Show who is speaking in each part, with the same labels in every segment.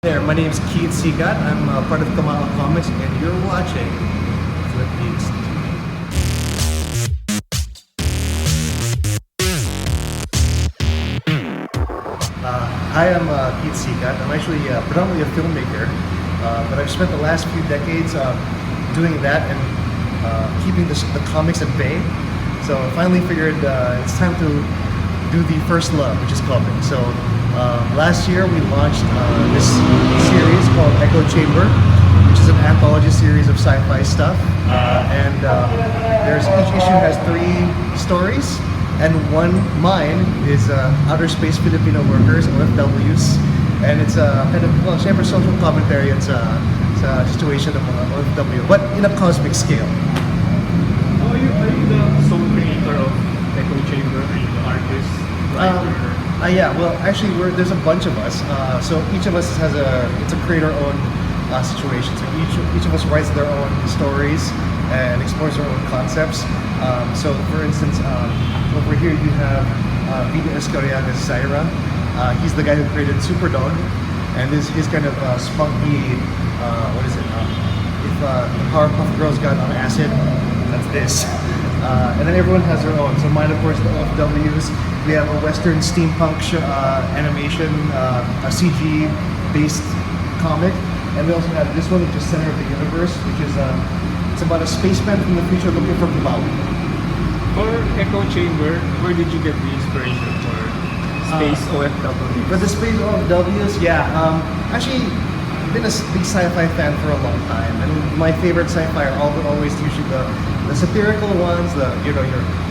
Speaker 1: There, my name is Keith Sicat. I'm part of Kamao Komiks, and you're watching FlipGeeks. Hi, I'm Keith Sicat. I'm actually predominantly a filmmaker, but I've spent the last few decades doing that and keeping the comics at bay. So I finally figured it's time to do the first love, which is comics. So last year we launched this series called Echo Chamber, which is an anthology series of sci-fi stuff. And each issue has 3 stories, and mine is Outerspace Filipino Workers, OFWs, and it's a kind of, well, syempre social commentary sa situation of mga OFW, but in a cosmic scale.
Speaker 2: Are you the sole creator of Echo Chamber? Are you the artist, writer?
Speaker 1: Yeah, well, actually, there's a bunch of us. So each of us it's a creator-owned situation. So each of us writes their own stories and explores their own concepts. So, for instance, over here you have Vida Escariaga's Zaira. He's the guy who created Superdog, and his kind of spunky, what is it? If the Powerpuff Girls got on acid, that's this. And then everyone has their own. So mine, of course, the OFWs. We have a Western steampunk animation, a CG-based comic, and we also have this one, which is Center of the Universe, which is it's about a spaceman from the future looking for Kamao.
Speaker 2: For Echo Chamber, where did you get the inspiration for Space OFW?
Speaker 1: For the Space OFWs, yeah. Actually, I've been a big sci-fi fan for a long time, and my favorite sci-fi are always usually the satirical ones,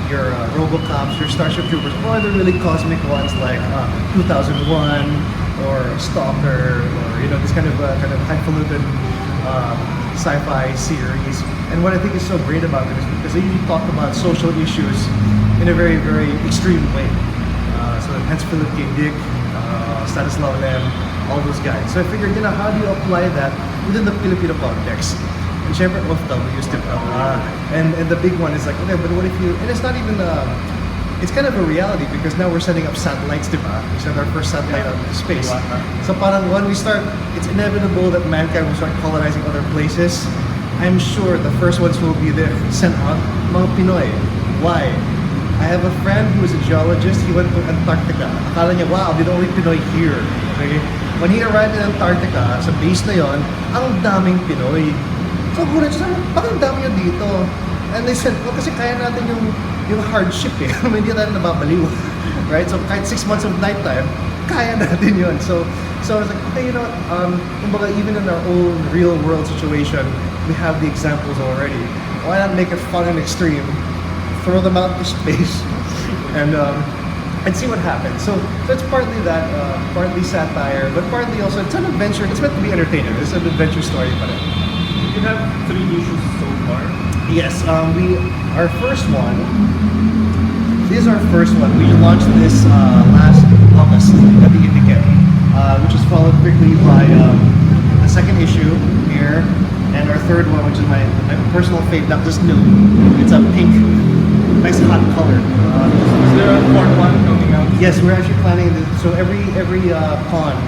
Speaker 1: your RoboCops, your Starship Troopers, or the really cosmic ones like 2001 or Stalker, or this kind of highfalutin sci-fi series. And what I think is so great about it is because they usually talk about social issues in a very, very extreme way. So hence Philip K. Dick, Stanislaw Lem, all those guys. So I figured, how do you apply that within the Filipino context? And syempre, OFWs, and the big one is like, okay, but what if you, and it's not even, it's kind of a reality because now we're setting up satellites, diba? We sent our first satellite out into space. So parang when we start, it's inevitable that mankind will start colonizing other places. I'm sure the first ones who will be there sent out mga Pinoy. Why? I have a friend who is a geologist. He went to Antarctica. Akala niya, wow, the only Pinoy here. Okay? When he arrived in Antarctica, sa base na yon, ang daming Pinoy. So gulat siya, bakit ang dami nyo dito? And they said, well, kasi kaya natin yung hardship eh. Hindi natin nababaliw. Right? So kahit 6 months of nighttime, kaya natin yun. So I was like, okay, kumbaga, even in our own real world situation, we have the examples already. Why not make it fun and extreme? Throw them out into space and see what happens. So it's partly that, partly satire, but partly also it's an adventure. It's meant to be entertaining. It's an adventure story.
Speaker 2: You have 3 issues so far.
Speaker 1: Yes, our first one. This is our first one. We launched this last August at the Indiket, which is followed quickly by the second issue here, and our third one, which is my personal favorite. Not just new. It's a pink, nice hot color.
Speaker 2: Is there a 4th one coming out?
Speaker 1: Yes, we're actually planning this. So every con,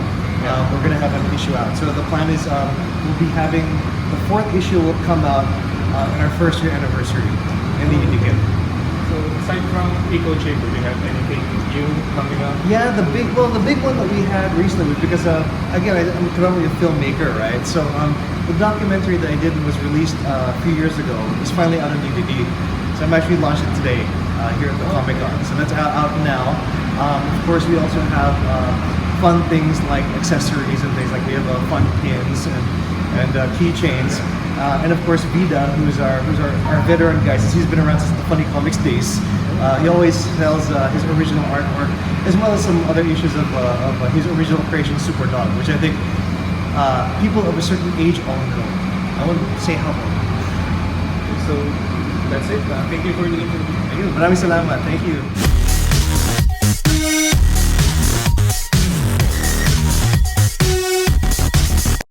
Speaker 1: we're gonna have an issue out. So the plan is we'll be having the 4th issue will come out on our 1st year anniversary in the Indiket.
Speaker 2: So aside from Echo Chamber, do you have anything new coming up?
Speaker 1: Yeah, the big one that we had recently was because again, I'm currently a filmmaker, right? So the documentary that I did was released a few years ago. It's finally out on DVD. So I'm actually launching it today here at the Comic Con. So that's out now. Of course, we also have fun things like accessories and things like we have fun pins and keychains. And of course, Vida, who's our veteran guy, since he's been around since the Funny Comics days. He always sells his original artwork, as well as some other issues of his original creation, Superdog, which I think people of a certain age all know. I won't say how old.
Speaker 2: So that's it. Thank you for the interview.
Speaker 1: Maraming salamat. Thank you.